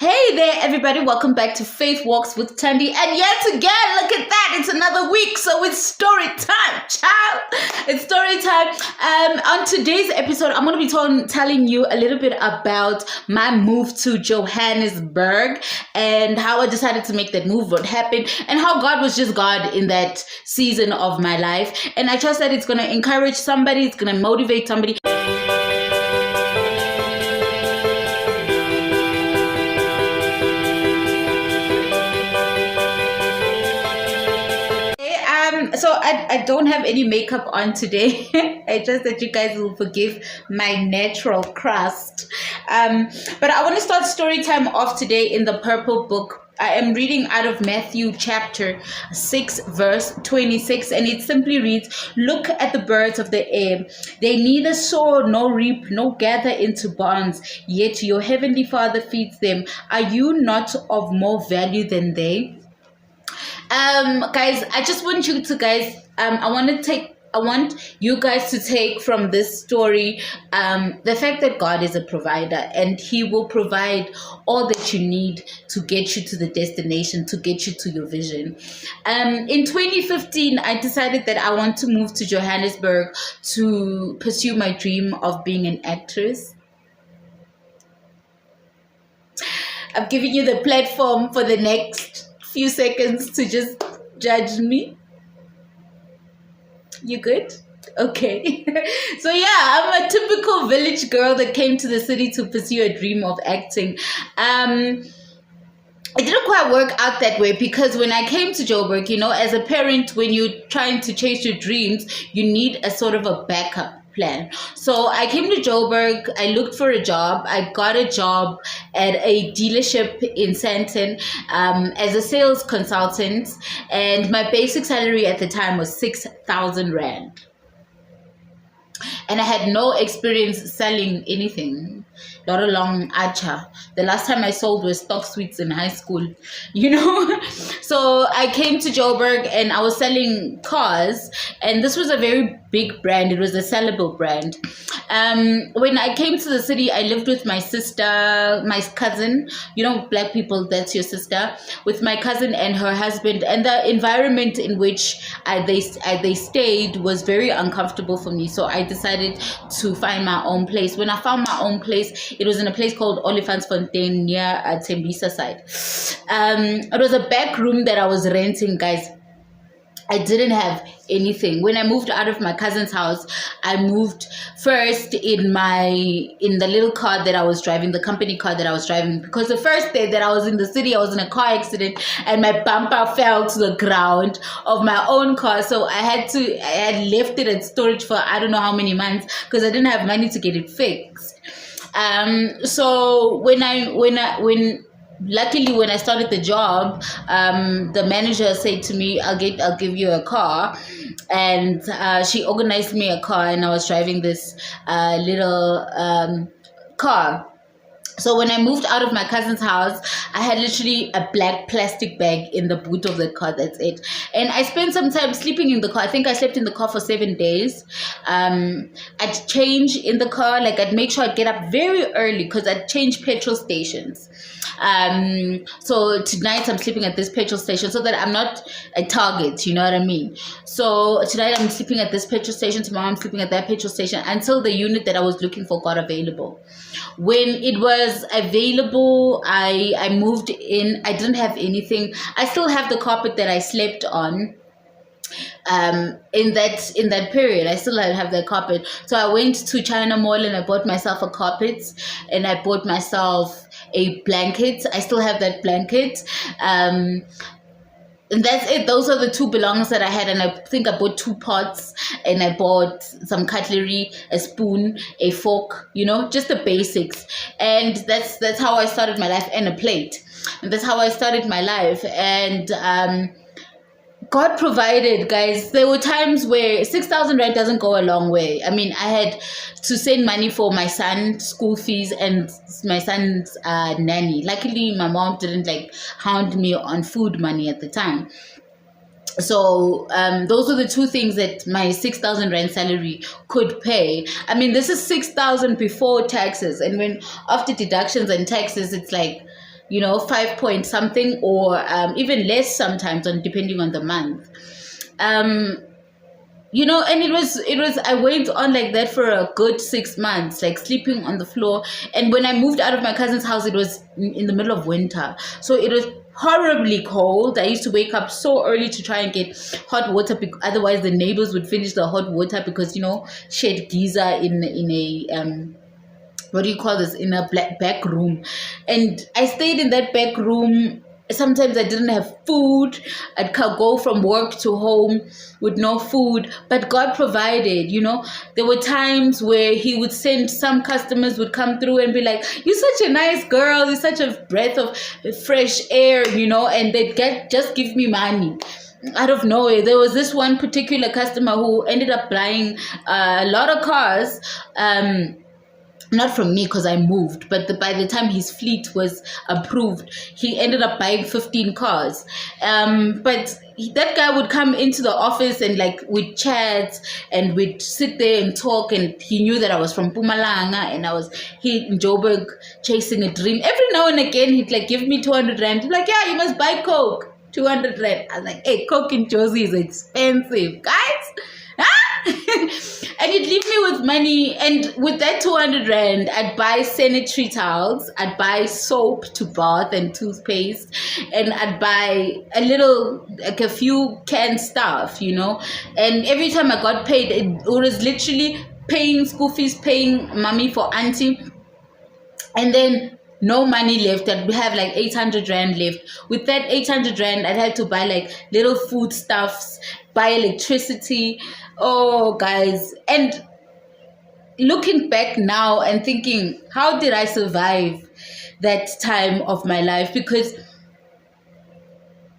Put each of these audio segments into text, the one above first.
Hey there, everybody. Welcome back to Faith Walks with Tandy. And yet again, look at that. It's another week. So it's story time, child. It's story time. On today's episode, I'm going to be telling you a little bit about my move to Johannesburg and how I decided to make that move, what happened, and how God was just God in that season of my life. And I trust that it's going to encourage somebody. It's going to motivate somebody. So I don't have any makeup on today. I trust that you guys will forgive my natural crust. But I want to start story time off today in the purple book. I am reading out of Matthew chapter 6 verse 26, and it simply reads, "Look at the birds of the air. They neither sow nor reap nor gather into barns, yet your heavenly Father feeds them. Are you not of more value than they?" Guys, I just want you to I want you guys to take from this story the fact that God is a provider, and He will provide all that you need to get you to the destination, to get you to your vision. In 2015, I decided that I want to move to Johannesburg to pursue my dream of being an actress. I'm giving you the platform for the next few seconds to just judge me. You good? Okay. So yeah, I'm a typical village girl that came to the city to pursue a dream of acting. It didn't quite work out that way, because when I came to Joburg, as a parent, when you're trying to chase your dreams, you need a sort of a backup plan. So I came to Joburg, I looked for a job, I got a job at a dealership in Sandton as a sales consultant, and my basic salary at the time was 6,000 Rand. And I had no experience selling anything, not along Acha. The last time I sold was stock sweets in high school, So I came to Joburg and I was selling cars, and this was a very big brand. It was a sellable brand. When I came to the city, I lived with my sister, my cousin, black people, that's your sister, with my cousin and her husband, and the environment in which they stayed was very uncomfortable for me. So I decided to find my own place. When I found my own place, it was in a place called Olifantsfontein near Tembisa side. It was a back room that I was renting, guys. I didn't have anything. When I moved out of my cousin's house, I moved first in the little car that I was driving, the company car that I was driving, because the first day that I was in the city, I was in a car accident and my bumper fell to the ground of my own car. So I had left it at storage for I don't know how many months, because I didn't have money to get it fixed. So luckily, when I started the job, the manager said to me, I'll give you a car. And she organized me a car, and I was driving this little car. So when I moved out of my cousin's house, I had literally a black plastic bag in the boot of the car. That's it. And I spent some time sleeping in the car. I think I slept in the car for 7 days. I'd change in the car. I'd make sure I'd get up very early, because I'd change petrol stations. So tonight I'm sleeping at this petrol station so that I'm not a target, you know what I mean? So tonight I'm sleeping at this petrol station, tomorrow I'm sleeping at that petrol station, until the unit that I was looking for got available. When it was available, I moved in. I didn't have anything. I still have the carpet that I slept on. In that period, I still have that carpet. So I went to China Mall and I bought myself a carpet, and I bought myself a blanket. I still have that blanket. And that's it. Those are the two belongings that I had. And I think I bought 2 pots, and I bought some cutlery, a spoon, a fork, just the basics. And that's how I started my life, and a plate. And that's how I started my life. And God provided, guys. There were times where 6,000 Rand doesn't go a long way. I mean, I had to send money for my son's school fees and my son's nanny. Luckily, my mom didn't hound me on food money at the time. So those are the two things that my 6,000 Rand salary could pay. I mean, this is 6,000 before taxes. And when after deductions and taxes, it's 5 point something, or even less sometimes, depending on the month. And I went on like that for a good 6 months, like sleeping on the floor. And when I moved out of my cousin's house, it was in the middle of winter, so it was horribly cold. I used to wake up so early to try and get hot water, otherwise the neighbors would finish the hot water, because she had geyser in a what do you call this, in a back room. And I stayed in that back room. Sometimes I didn't have food. I'd go from work to home with no food, but God provided. There were times where He would send, some customers would come through and be like, "You're such a nice girl, you're such a breath of fresh air," and they'd just give me money out of nowhere. There was this one particular customer who ended up buying a lot of cars, not from me because I moved, but by the time his fleet was approved, he ended up buying 15 cars. But that guy would come into the office and we'd chat and we'd sit there and talk, and he knew that I was from Mpumalanga and I was here in Joburg chasing a dream. Every now and again he'd give me 200 rand. He'd be like, "Yeah, you must buy Coke, 200 rand." I was like, "Hey, Coke in Josie is expensive, guys." And he'd leave me with money, and with that 200 rand, I'd buy sanitary towels, I'd buy soap to bath and toothpaste, and I'd buy a few canned stuff, And every time I got paid, it was literally paying school fees, paying mommy for auntie, and then no money left. I'd have 800 rand left. With that 800 rand, I'd have to buy little food stuffs, buy electricity. Oh, guys. And looking back now and thinking, how did I survive that time of my life? Because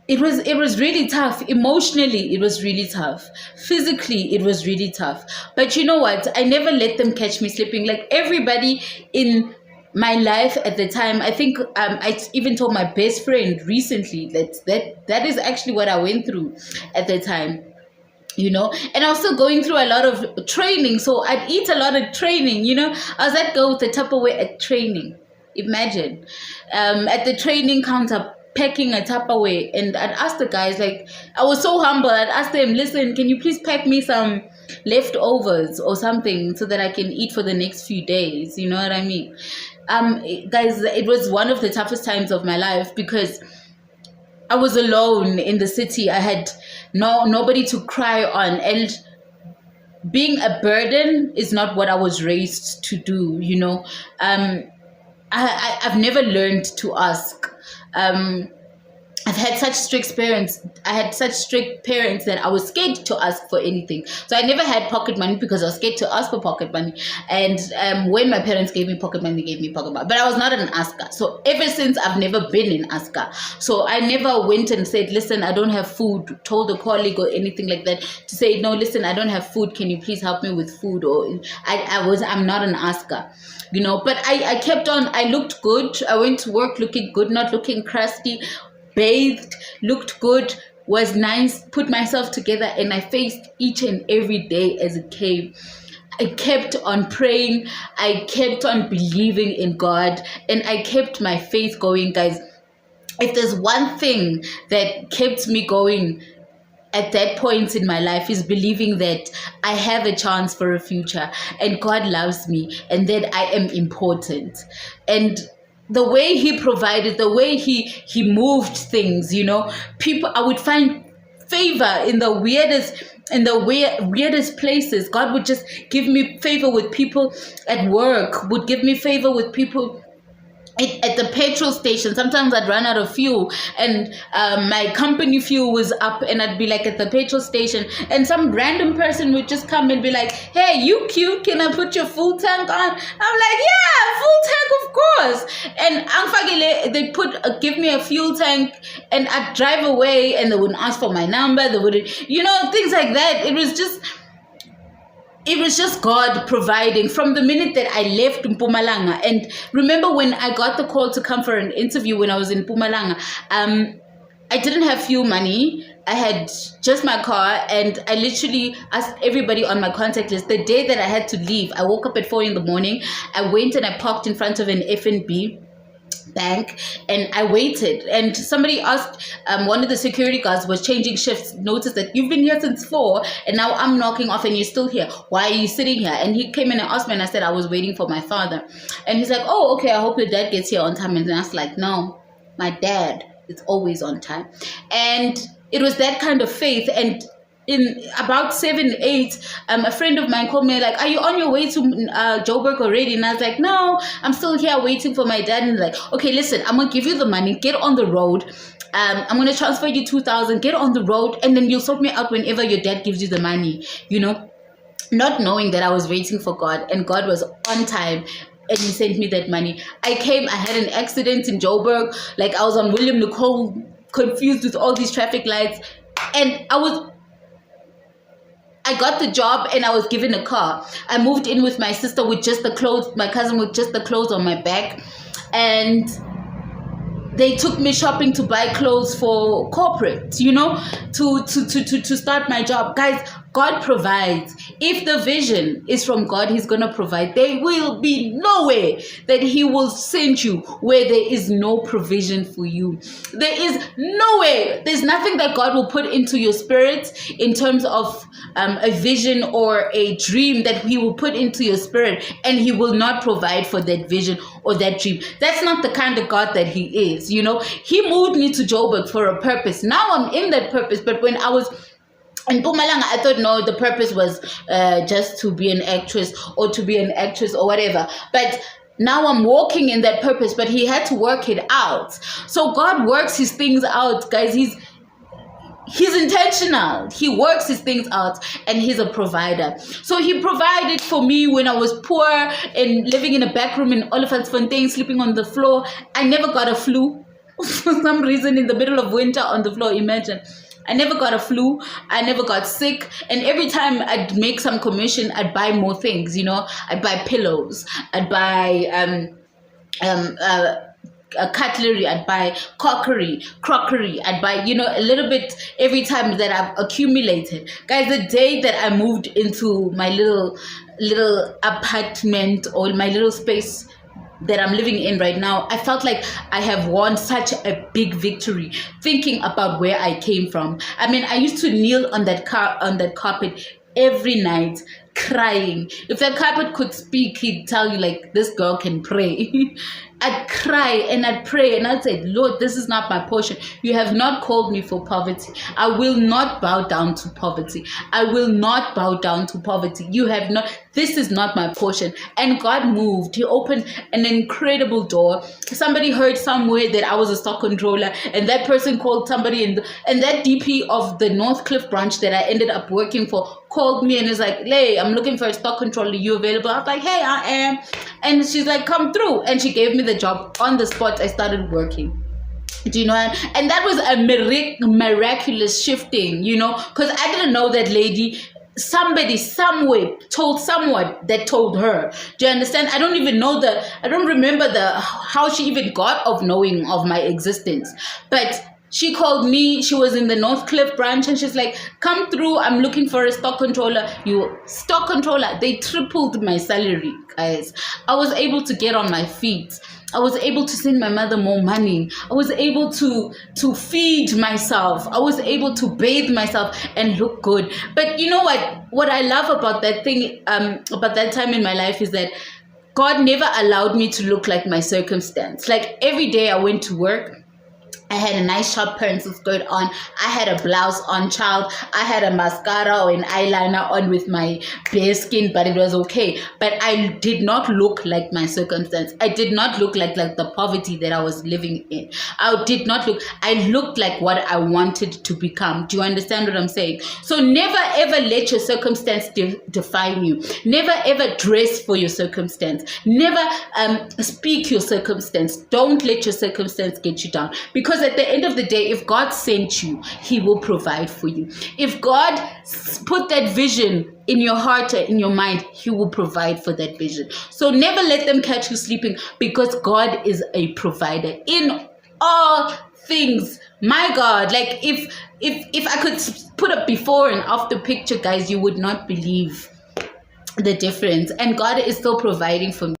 it was really tough. Emotionally, it was really tough. Physically, it was really tough. But you know what? I never let them catch me slipping. Everybody in my life at the time, I think I even told my best friend recently that is actually what I went through at the time. And I was still going through a lot of training, so I'd eat a lot of training. I was that girl with the Tupperware at training. Imagine, at the training counter, packing a Tupperware, and I'd ask the guys, I was so humble, I'd ask them, "Listen, can you please pack me some leftovers or something so that I can eat for the next few days?" You know what I mean? Guys, it was one of the toughest times of my life because I was alone in the city. I had nobody to cry on, and being a burden is not what I was raised to do. I've never learned to ask. I've had such strict parents. I had such strict parents that I was scared to ask for anything. So I never had pocket money because I was scared to ask for pocket money. And when my parents gave me pocket money, they gave me pocket money. But I was not an asker. So ever since, I've never been an asker. So I never went and said, "Listen, I don't have food," told a colleague or anything like that to say, "No, listen, I don't have food. Can you please help me with food?" Or I'm not an asker. But I kept on. I looked good. I went to work looking good, not looking crusty. Bathed, looked good, was nice, put myself together, and I faced each and every day as it came. I kept on praying, I kept on believing in God, and I kept my faith going, guys. If there's one thing that kept me going at that point in my life, is believing that I have a chance for a future, and God loves me, and that I am important. And the way He provided, the way he moved things, people, I would find favor in the weirdest places. God would just give me favor with people at work, would give me favor with people at the petrol station. Sometimes I'd run out of fuel, and my company fuel was up, and I'd be at the petrol station, and some random person would just come and be like, "Hey, you cute, can I put your full tank on?" I'm like, "Yeah, full tank, of course." And they give me a fuel tank, and I'd drive away, and they wouldn't ask for my number. They wouldn't, things like that. It was just God providing from the minute that I left Mpumalanga. And remember when I got the call to come for an interview when I was in Mpumalanga, I didn't have fuel money. I had just my car, and I literally asked everybody on my contact list. The day that I had to leave, I woke up at 4 a.m. I went and I parked in front of an F&B. bank, and I waited, and somebody asked, one of the security guards was changing shifts, noticed that you've been here since 4 and now I'm knocking off and you're still here, why are you sitting here? And he came in and asked me, and I said I was waiting for my father. And he's like, oh, okay, I hope your dad gets here on time. And then I was like, no, my dad is always on time. And it was that kind of faith. And in about 7, 8, a friend of mine called me like, are you on your way to Joburg already? And I was like, no, I'm still here waiting for my dad. And like, okay, listen, I'm gonna give you the money, get on the road. I'm gonna transfer you 2,000, get on the road, and then you'll sort me out whenever your dad gives you the money, you know, not knowing that I was waiting for God, and God was on time. And he sent me that money. I came, I had an accident in Joburg, like I was on William Nicole, confused with all these traffic lights, and I got the job and I was given a car. I moved in with my sister with just the clothes, my cousin with just the clothes on my back. And they took me shopping to buy clothes for corporate, you know, to start my job. Guys, God provides. If the vision is from God, he's going to provide. There will be no way that he will send you where there is no provision for you. There is no way. There's nothing that God will put into your spirit in terms of a vision or a dream that he will put into your spirit, and he will not provide for that vision or that dream. That's not the kind of God that he is, you know. He moved me to Joburg for a purpose. Now I'm in that purpose, but when I was in Mpumalanga, I thought, no, the purpose was just to be an actress or to be an actress or whatever. But now I'm walking in that purpose, but he had to work it out. So God works his things out, guys. He's intentional. He works his things out, and he's a provider. So he provided for me when I was poor and living in a back room in Olifantsfontein, sleeping on the floor. I never got a flu for some reason in the middle of winter on the floor. Imagine. I never got a flu. I never got sick. And every time I'd make some commission, I'd buy more things, you know. I'd buy pillows. I'd buy cutlery. I'd buy crockery. I'd buy, you know, a little bit every time that I've accumulated. Guys, the day that I moved into my little apartment or my little space that I'm living in right now, I felt like I have won such a big victory, thinking about where I came from. I mean, I used to kneel on that carpet every night, crying. If that carpet could speak, he'd tell you, like, this girl can pray. I'd cry and I'd pray and I'd say, Lord, this is not my portion. You have not called me for poverty. I will not bow down to poverty. I will not bow down to poverty. You have not. This is not my portion. And God moved. He opened an incredible door. Somebody heard somewhere that I was a stock controller, and that person called somebody, and that DP of the North Cliff branch that I ended up working for called me and is like, Lay, I'm looking for a stock controller. You available? I was like, hey, I am. And she's like, come through. And she gave me the job on the spot. I started working. Do you know? And that was a miraculous shifting, you know, because I didn't know that lady. Somebody somewhere told someone that told her. Do you understand? I don't remember how she even got of knowing of my existence. But she called me. She was in the North Cliff branch, and she's like, come through. I'm looking for a stock controller. Stock controller. They tripled my salary, guys. I was able to get on my feet. I was able to send my mother more money. I was able to feed myself. I was able to bathe myself and look good. But you know what? What I love about that thing, about that time in my life, is that God never allowed me to look like my circumstance. Like every day I went to work, I had a nice sharp pencil skirt on. I had a blouse on, child. I had a mascara or an eyeliner on with my bare skin, but it was okay. But I did not look like my circumstance. I did not look like the poverty that I was living in. I looked like what I wanted to become. Do you understand what I'm saying? So never ever let your circumstance define you. Never ever dress for your circumstance. Never speak your circumstance. Don't let your circumstance get you down. Because at the end of the day, if God sent you, he will provide for you. If God put that vision in your heart or in your mind, he will provide for that vision. So never let them catch you sleeping, because God is a provider in all things. My God, like if I could put a before and after picture, guys, you would not believe the difference. And God is still providing for me.